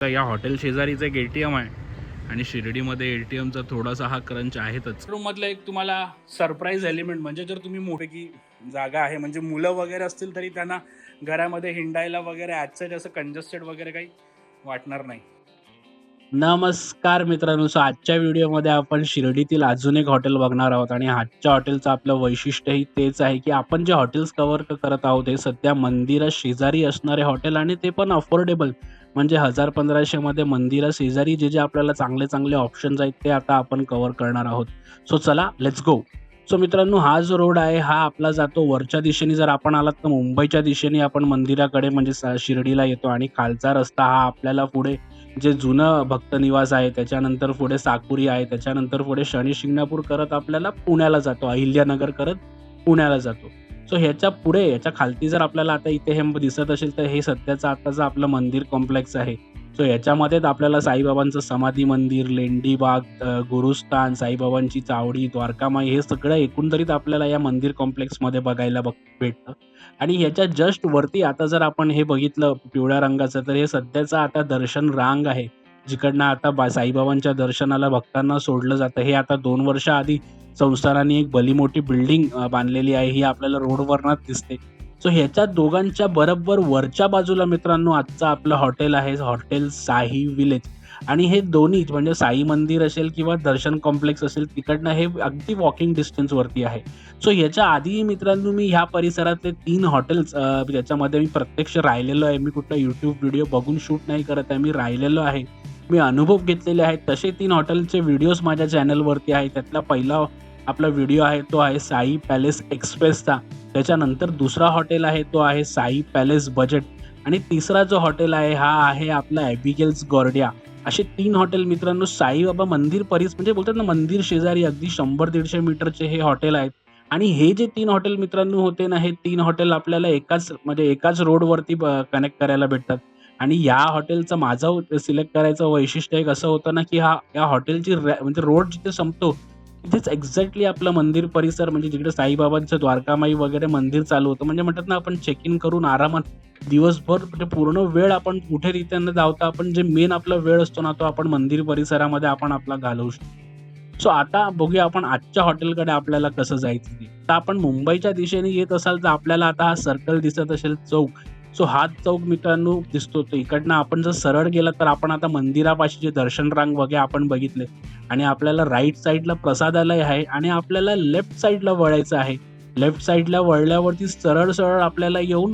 या हॉटेल शेजारीचं एक ATM आहे आणि शिर्डीमध्ये ATMचा थोडासा हा क्रंच आहेतच. रूममधलं एक तुम्हाला सरप्राईज एलिमेंट म्हणजे जर तुम्ही मोठी जागा आहे म्हणजे मुलं वगैरे असतील तरी त्यांना घरामध्ये हिंडायला वगैरे ॲज असं कंजस्टेड वगैरे काही वाटणार नाही. नमस्कार मित्रांनो, सो आजच्या व्हिडिओमध्ये आपण शिर्डीतील अजून एक हॉटेल बघणार आहोत आणि आजच्या हॉटेलचं आपलं वैशिष्ट्यही तेच आहे, की आपण जे हॉटेल्स कव्हर करत आहोत हे सध्या मंदिरा शेजारी असणारे हॉटेल आणि ते पण अफोर्डेबल म्हणजे 1000-1500 मध्ये मंदिरा शेजारी जे आपल्याला चांगले ऑप्शन्स आहेत ते आता आपण कव्हर करणार आहोत. सो चला लेट्स गो. सो मित्रांनो, हा जो रोड आहे हा आपला जातो वरच्या दिशेने. जर आपण आलात तर मुंबईच्या दिशेने आपण मंदिराकडे म्हणजे शिर्डीला येतो आणि खालचा रस्ता हा आपल्याला पुढे जे जुनं भक्त निवास आहे, त्याच्यानंतर पुढे साकुरी आहे, त्याच्यानंतर पुढे शनी शिंगणापूर करत आपल्याला पुण्याला जातो, अहिल्यानगर करत पुण्याला जातो. सो ह्याच्या पुढे ह्याच्या खालती जर आपल्याला आता इथे हे दिसत असेल तर हे सध्याचं आताचं आपलं मंदिर कॉम्प्लेक्स आहे. सो ह्याच्यामध्येच आपल्याला साईबाबांचं समाधी मंदिर, लेंडीबाग, गुरुस्थान, साईबाबांची चावडी, द्वारकामाई हे सगळं एकंदरीत आपल्याला या मंदिर कॉम्प्लेक्समध्ये बघायला भेटतं. आणि ह्याच्या जस्ट वरती आता जर आपण हे बघितलं पिवळ्या रंगाचं, तर हे सध्याचं आता दर्शन रांग आहे. जिकडनं आता साईबाबांच्या दर्शनाला भक्तांना सोडलं जातं. हे आता 2 वर्ष आधी संस्थानाने एक भली मोठी बिल्डिंग बांधलेली आहे. ही आपल्याला रोडवरनच दिसते. सो ह्याच्या दोघांच्या बरोबर वरच्या बाजूला मित्रांनो आजचं आपलं हॉटेल आहे, हॉटेल साई विलेज. आणि हे दोन्ही म्हणजे साई मंदिर असेल किंवा दर्शन कॉम्प्लेक्स असेल तिकडनं हे अगदी वॉकिंग डिस्टन्सवरती आहे. सो ह्याच्या आधी मित्रांनो मी ह्या परिसरातले 3 हॉटेल्स ज्याच्यामध्ये मी प्रत्यक्ष राहिलेलो आहे. मी कुठला YouTube व्हिडिओ बघून शूट नाही करत आहे. मी राहिलेलो आहे. मी अनुभव घेतलेले आहेत. तसे 3 हॉटेलचे व्हिडिओज माझ्या चॅनलवरती आहेत. त्यातला पहिला आपला व्हिडिओ आहे तो आहे साई पॅलेस एक्सप्रेसचा. त्याच्यानंतर दुसरा हॉटेल आहे तो आहे साई पॅलेस बजेट आणि तिसरा जो हॉटेल आहे हा आहे आपला ॲबिगेल्स गॉर्डिया. असे 3 हॉटेल मित्रांनो साईबाबा मंदिर म्हणजे बोलतात ना मंदिर शेजारी अगदी 100-150 मीटरचे हे हॉटेल आहेत. आणि हे जे 3 हॉटेल मित्रांनो होते ना, हे 3 हॉटेल आपल्याला एकाच रोडवरती कनेक्ट करायला भेटतात. आणि या हॉटेलचं माझं सिलेक्ट करायचं वैशिष्ट्य एक असं होतं ना, की या हॉटेलची म्हणजे रोड जिथे संपतो, तिथेच एक्झॅक्टली आपलं मंदिर परिसर म्हणजे जिकडे साईबाबांचं द्वारकामाई वगैरे मंदिर चालू होतं. म्हणजे म्हणतात ना, आपण चेक इन करून आरामात दिवसभर म्हणजे पूर्ण वेळ आपण कुठे रित्या न धावता आपण जे मेन आपला वेळ असतो ना, तो आपण मंदिर परिसरामध्ये आपण आपला घालवू शकतो. सो आता बघूया आपण आजच्या हॉटेलकडे आपल्याला कसं जायचं ते. तर आपण मुंबईच्या दिशेने येत असाल तर आपल्याला आता हा सर्कल दिसत असेल चौक. सो हा चौक मित्रांनो दिसतो. तर इकडनं आपण जर सरळ गेलं तर आपण आता मंदिरापाशी जे दर्शन रांग वगैरे आपण बघितले आणि आपल्याला राईट साईडला प्रसादालय आहे आणि आपल्याला लेफ्ट साईडला वळायचं आहे. लेफ्ट साईडला वळल्यावरती सरळ आपल्याला येऊन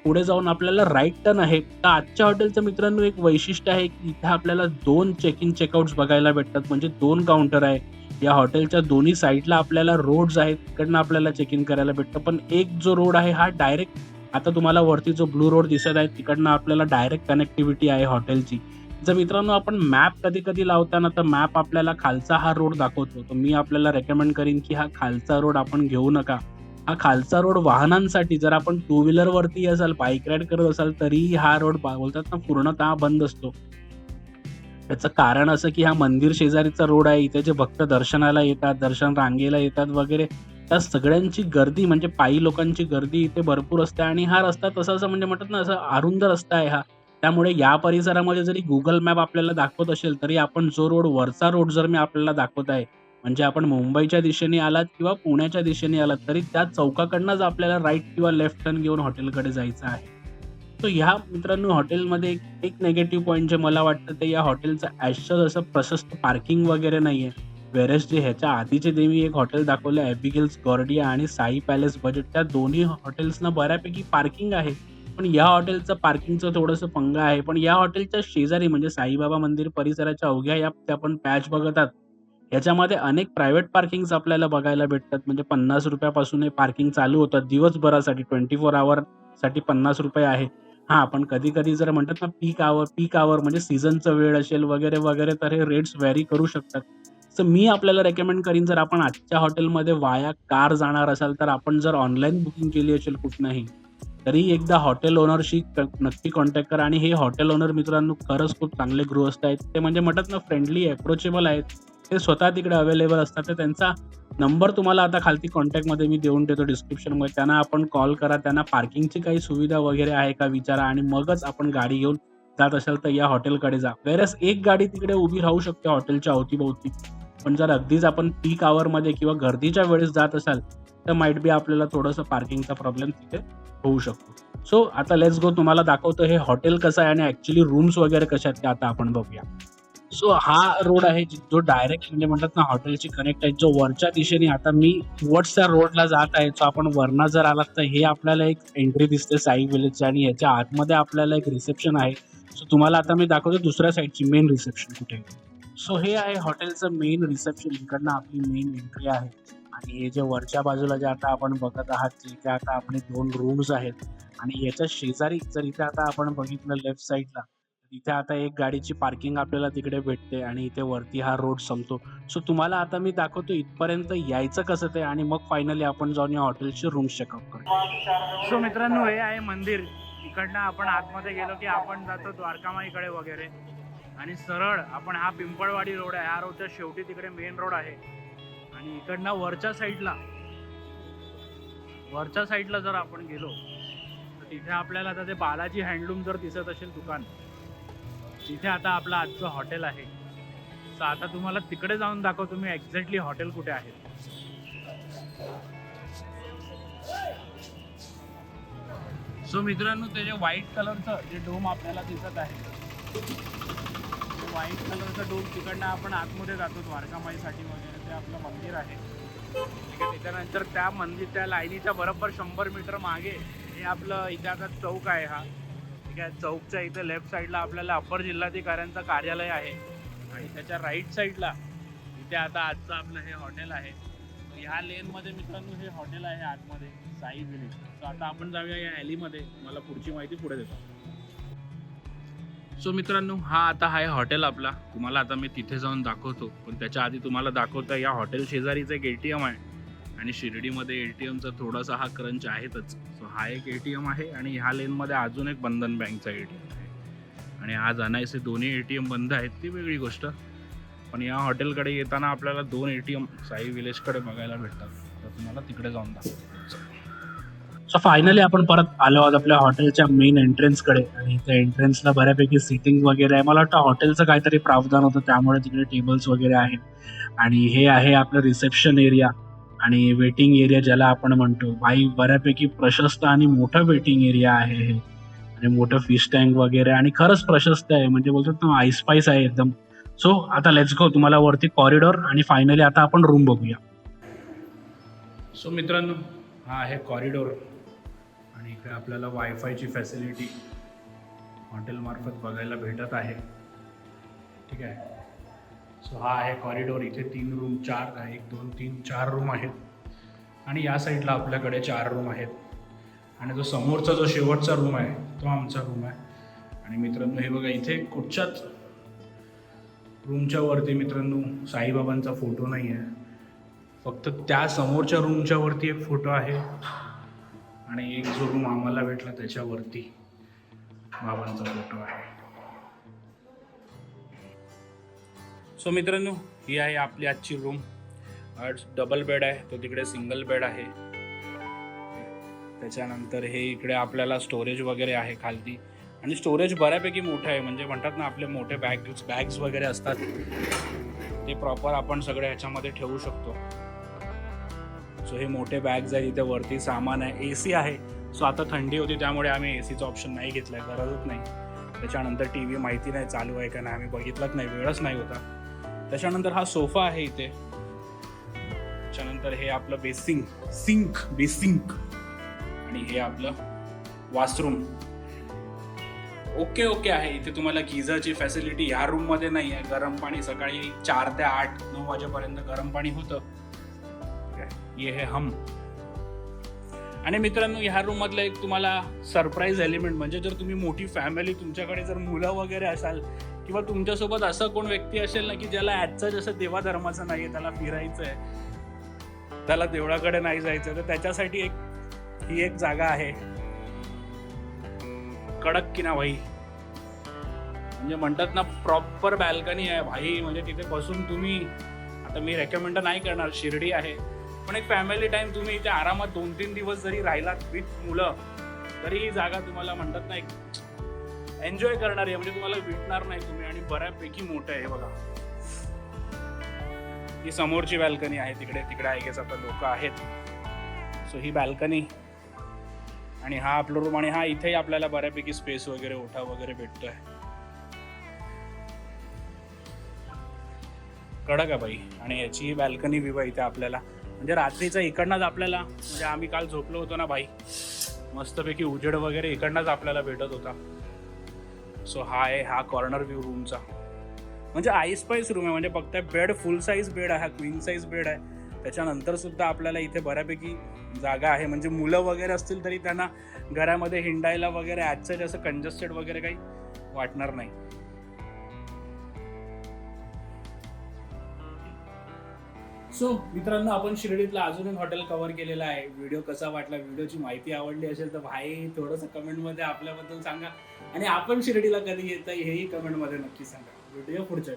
पुढे जाऊन आपल्याला राईट टर्न आहे. तर आजच्या हॉटेलचं मित्रांनो एक वैशिष्ट्य आहे, की इथे आपल्याला 2 चेक इन चेकआउट्स बघायला भेटतात. म्हणजे 2 काउंटर आहे. या हॉटेलच्या दोन्ही साईडला आपल्याला रोड्स आहेत. तिकडनं आपल्याला चेक इन करायला भेटतं. पण एक जो रोड आहे हा डायरेक्ट आता तुम्हाला वरती जो ब्लू रोड दिसत आहे तिकडनं आपल्याला डायरेक्ट कनेक्टिव्हिटी आहे हॉटेलची. जर मित्रांनो आपण मॅप कधी-कधी लावताना तर मॅप आपल्याला खालचा हा रोड दाखवतो. तर मी आपल्याला रेकमेंड करीन, की हा खालचा रोड आपण घेऊ नका. हा खालचा रोड वाहनांसाठी जर आपण टू व्हीलरवरती असाल, बाईक राईड करत असाल तरीही हा रोड बोलतात ना पूर्णतः बंद असतो. त्याचं कारण असं, की हा मंदिर शेजारीचा रोड आहे. इथे जे भक्त दर्शनाला येतात, दर्शन रांगेला येतात वगैरे त्या सगळ्यांची गर्दी म्हणजे पायी लोकांची गर्दी इथे भरपूर असते आणि हा रस्ता तसा म्हणजे म्हणतात ना असा अरुंद रस्ता आहे हा. त्यामुळे या परिसरामध्ये जरी Google मॅप आपल्याला दाखवत असेल, तरी आपण जो रोड वरचा रोड जर मी आपल्याला दाखवत आहे, म्हणजे आपण मुंबईच्या दिशेने आलात किंवा पुण्याच्या दिशेने आलात, तरी त्या चौकाकडनंच आपल्याला राईट किंवा लेफ्ट टर्न घेऊन हॉटेलकडे जायचं आहे. तर ह्या मित्रांनो हॉटेलमध्ये एक निगेटिव्ह पॉइंट जे मला वाटतं ते या हॉटेलचं असं प्रशस्त पार्किंग वगैरे नाहीये. व्हेअरएज जे ह्याच्या आधीचे जे मी एक हॉटेल दाखवलं ॲबिगेल्स गॉर्डिया आणि साई पॅलेस बजेट त्या दोन्ही हॉटेल्सना बऱ्यापैकी पार्किंग आहे. पण या हॉटेलचं पार्किंगचं थोडंसं पंगा आहे. पण या हॉटेलच्या शेजारी म्हणजे साईबाबा मंदिर परिसराच्या अवघ्या या आपण पॅच बघत आहात. याच्यामध्ये अनेक प्रायव्हेट पार्किंग्स आपल्याला बघायला भेटतात. म्हणजे ₹50 पासून हे पार्किंग चालू होतं दिवसभरासाठी 24 अवरसाठी ₹50 आहे. हां, पण कधी-कधी जर म्हणतात ना पीक आवर म्हणजे सीझनचा वेळ असेल वगैरे, तर हे रेट्स व्हॅरी करू शकतात. सो मी आपल्याला रेकमेंड करीन जर आपण आजच्या हॉटेलमध्ये वाया कार जाणार असाल, तर आपण जर ऑनलाईन बुकिंग केली असेल कुठनंही, तरी एकदा हॉटेल ओनरशी नक्की कॉन्टॅक्ट करा आणि हे हॉटेल ओनर मित्रांनो खरंच खूप चांगले गृहस्थ आहेत. ते म्हणजे म्हणतात ना फ्रेंडली, अप्रोचेबल आहेत. ते स्वतः तिकडे अवेलेबल असतात. तर त्यांचा नंबर तुम्हाला आता खालती कॉन्टॅक्टमध्ये मी देऊन देतो डिस्क्रिप्शनमध्ये. त्यांना आपण कॉल करा. त्यांना पार्किंगची काही सुविधा वगैरे आहे का विचारा आणि मगच आपण गाडी घेऊन जात असाल तर या हॉटेलकडे जा. वेरस एक गाडी तिकडे उभी राहू शकते हॉटेलच्या अवतीभोवती. पण जर अगदीच आपण पीक आवरमध्ये किंवा गर्दीच्या वेळेस जात असाल, तर माईट बी आपल्याला थोडंसं पार्किंगचा प्रॉब्लेम तिथे होऊ शकतो. सो आता लेट्स गो, तुम्हाला दाखवतो हे हॉटेल कसं आहे आणि ॲक्चुअली रूम्स वगैरे कशा आहेत ते आता आपण बघूया. सो हा रोड आहे जो डायरेक्ट म्हणजे म्हणतात ना हॉटेलची कनेक्ट आहे, जो वरच्या दिशेने आता मी टुवर्ड्स त्या रोडला जात आहे. सो आपण वरनं जर आलात तर हे आपल्याला एक एंट्री दिसते साई विलेजची आणि ह्याच्या आतमध्ये आपल्याला एक रिसेप्शन आहे. सो तुम्हाला आता मी दाखवतो दुसऱ्या साईडची मेन रिसेप्शन कुठे आहे. सो हे आहे हॉटेलचं मेन रिसेप्शन. इकडनं आपली मेन एंट्री आहे आणि हे जे वरच्या बाजूला जे आता आपण बघत आहात तिथे आता आपले 2 रूम्स आहेत आणि याच्या शेजारी जर इथे आता आपण बघितलं लेफ्ट साईडला, इथे आता एक गाडीची पार्किंग आपल्याला तिकडे भेटते आणि इथे वरती हा रोड संपतो. सो तुम्हाला आता मी दाखवतो इथपर्यंत यायचं कसं ते आणि मग फायनली आपण जाऊन या हॉटेलचे रूम्स चेकअप करू. सो मित्रांनो, हे आहे मंदिर. इकडनं आपण आतमध्ये गेलो की आपण जातो द्वारकामाईकडे वगैरे आणि सरळ आपण हा पिंपळवाडी रोड आहे, ह्या रोडच्या शेवटी तिकडे मेन रोड आहे आणि इकडनं वरच्या साईडला जर आपण गेलो तर तिथे आपल्याला आता ते बालाजी हँडलूम जर दिसत असेल दुकान, तिथे आता आपलं आजचं हॉटेल आहे. तर आता तुम्हाला तिकडे जाऊन दाखवतो मी एक्झॅक्टली हॉटेल कुठे आहे. सो मित्रांनो, ते जे व्हाईट कलरचं जे डोम आपल्याला दिसत आहे, व्हाईट कलरचं डोम, तिकडनं आपण आतमध्ये जातो द्वारकामाईसाठी वगैरे. ते आपलं मंदिर आहे, ठीक आहे. त्याच्यानंतर त्या लाईनीच्या बरोबर 100 मीटर मागे हे आपलं इथे आता चौक आहे हा, ठीक आहे. चौकच्या इथे लेफ्ट साईडला आपल्याला अप्पर जिल्हाधिकाऱ्यांचं कार्यालय आहे आणि त्याच्या राईट साईडला इथे आता आजचं आपलं हे हॉटेल आहे. ह्या लेनमध्ये मित्रांनो हे हॉटेल आहे आतमध्ये, साई विलेज. तर आता आपण जाऊया या ॲलीमध्ये, मला पुढची माहिती पुढे देतो. सो मित्रांनो, हा आता आहे हॉटेल आपला. तुम्हाला आता मी तिथे जाऊन दाखवतो, पण त्याच्या आधी तुम्हाला दाखवता या हॉटेल शेजारीचं एक ATM आहे आणि शिर्डीमध्ये ATMचा थोडासा हा क्रंच आहेतच. सो हा एक ATM आहे आणि ह्या लेनमध्ये अजून एक बंधन बँकचा ATM आहे आणि आज अनायसे दोन्ही ATM बंद आहेत, ती वेगळी गोष्ट. पण या हॉटेलकडे येताना आपल्याला 2 ATM साई विलेजकडे बघायला भेटतात. तर तुम्हाला तिकडे जाऊन दाखवतो. सो फायनली आपण परत आलो आहोत आपल्या हॉटेलच्या मेन एंट्रन्सकडे आणि त्या एंट्रन्सला बऱ्यापैकी सिटिंग वगैरे आहे. मला वाटतं हॉटेलचं काहीतरी प्रावधान होतं त्यामुळे तिकडे टेबल्स वगैरे आहेत आणि हे आहे आपलं रिसेप्शन एरिया आणि वेटिंग एरिया ज्याला आपण म्हणतो. भाई बऱ्यापैकी प्रशस्त आणि मोठं वेटिंग एरिया आहे हे आणि मोठं फिश टँक वगैरे आणि खरंच प्रशस्त आहे, म्हणजे बोलतात ना आईस्पाईस आहे एकदम. सो आता लेट्स गो, तुम्हाला वरती कॉरिडॉर आणि फायनली आता आपण रूम बघूया. सो मित्रांनो, हा आहे कॉरिडॉर आणि इकडे आपल्याला वायफायची फॅसिलिटी हॉटेलमार्फत बघायला भेटत आहे, ठीक आहे. सो हा आहे कॉरिडॉर. इथे 3 रूम, 1 2 3 4 रूम आहेत आणि या साईडला आपल्याकडे 4 रूम आहेत आणि जो समोरचा जो शेवटचा रूम आहे तो आमचा रूम आहे. आणि मित्रांनो हे बघा, इथे कुठच्याच रूमच्या वरती मित्रांनो साईबाबांचा फोटो नाही आहे, फक्त त्या समोरच्या रूमच्या वरती एक फोटो आहे आणि एक जो रूम आम्हाला भेटला त्याच्यावरती बाबांचा फोटो आहे. सो मित्रांनो, ही आहे आपली आजची रूम. डबल बेड आहे, तो तिकडे सिंगल बेड आहे. त्याच्यानंतर हे इकडे आपल्याला स्टोरेज वगैरे आहे खालती आणि स्टोरेज बऱ्यापैकी मोठं आहे, म्हणजे म्हणतात ना आपले मोठे बॅग्स वगैरे असतात ते प्रॉपर आपण सगळे ह्याच्यामध्ये ठेवू शकतो. सो हे मोठे बॅग्स आहे, इथे वरती सामान आहे, AC आहे. सो आता थंडी होती त्यामुळे आम्ही ACचं ऑप्शन नाही घेतलं आहे, गरजच नाही. त्याच्यानंतर TV माहिती नाही चालू आहे का नाही, आम्ही बघितलंच नाही, वेळच नाही होता. त्याच्यानंतर हा सोफा आहे इथे. त्याच्यानंतर हे आपलं बेसिंक आणि हे आपलं वॉशरूम. ओके आहे. इथे तुम्हाला गिझरची फॅसिलिटी ह्या रूममध्ये नाही आहे. गरम पाणी सकाळी 4 ते 8 9 वाजेपर्यंत गरम पाणी होतं. ये है हम. आणि मित्रांनो, ह्या रूम मधलं एक तुम्हाला सरप्राईज एलिमेंट, म्हणजे जर तुम्ही मोठी फॅमिली, तुमच्याकडे जर मुलं वगैरे असाल किंवा तुमच्यासोबत असं कोण व्यक्ती असेल ना की ज्याला ॲजचं जसं देवाधर्माचं नाही आहे, त्याला फिरायचं आहे, त्याला देवळाकडे नाही जायचं, तर त्याच्यासाठी ही एक जागा आहे. कडक की ना भाई, म्हणजे म्हणतात ना प्रॉपर बॅल्कनी आहे भाई. म्हणजे तिथे बसून तुम्ही, आता मी रेकमेंड नाही करणार, शिर्डी आहे, पण एक फॅमिली टाइम तुम्ही इथे आरामात 2-3 दिवस जरी राहिलात विथ मुलं, तरी ही जागा तुम्हाला म्हणतात ना एक एन्जॉय करणार आहे, म्हणजे तुम्हाला विटणार नाही तुम्ही. आणि बऱ्यापैकी मोठं आहे बघा. ही समोरची बॅल्कनी आहे, तिकडे आय गेस आता लोक आहेत. सो ही बॅल्कनी आणि हा आपला रूम. आणि हा इथेही आपल्याला बऱ्यापैकी स्पेस वगैरे ओठा वगैरे भेटतोय. कडक आहे बाई. आणि याची ही बॅल्कनी व्ह्यू आहे इथे आपल्याला, म्हणजे रात्रीचा इकडनंच आपल्याला, म्हणजे आम्ही काल झोपलो होतो ना भाई, मस्तपैकी उजेड वगैरे इकडनंच आपल्याला भेटत होता. सो हा कॉर्नर व्ह्यू रूमचा, म्हणजे आईस्पाईस रूम आहे. म्हणजे फक्त बेड फुल साईज बेड आहे, हा क्वीन साईज बेड आहे. त्याच्यानंतर सुद्धा आपल्याला इथे बऱ्यापैकी जागा आहे, म्हणजे मुलं वगैरे असतील तरी त्यांना घरामध्ये हिंडायला वगैरे ॲजचं असं कंजस्टेड वगैरे काही वाटणार नाही. सो मित्रांनो, आपण शिर्डीतला अजून एक हॉटेल कव्हर केलेला आहे. व्हिडिओ कसा वाटला, व्हिडिओची माहिती आवडली असेल तर भाई थोडंसं कमेंटमध्ये आपल्याबद्दल सांगा. आणि आपण शिर्डीला कधी येत हेही कमेंटमध्ये नक्की सांगा. व्हिडिओ पुढच्या